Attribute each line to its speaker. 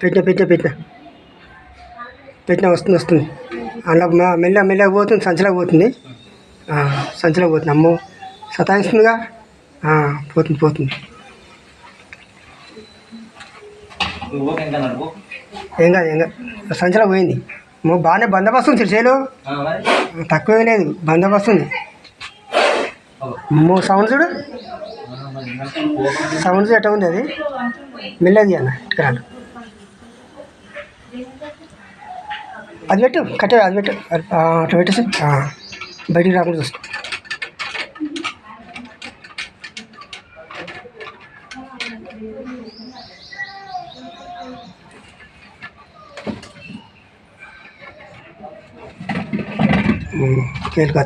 Speaker 1: పెట్టిన పెట్టిన పెట్టిన పెట్టిన వస్తుంది అలా మెల్లగా పోతుంది, సంచలోకి పోతుంది. సంచలోకి పోతుంది. అమ్మో సతాయిస్తుందిగా. పోతుంది. ఏం కాదు సంచలోకి పోయింది. బాగానే బందోబస్తు ఉంది చేలో, తక్కువే లేదు, బందోబస్తు ఉంది. సౌండ్ చూడు ఎట్లా ఉంది. అది మెల్లది అన్న ఇటుకరాలు. అది పెట్టు కట్టే, అది పెట్టు అట్లా పెట్టేసి బయటికి రాకుండా చూసుకో. కేలు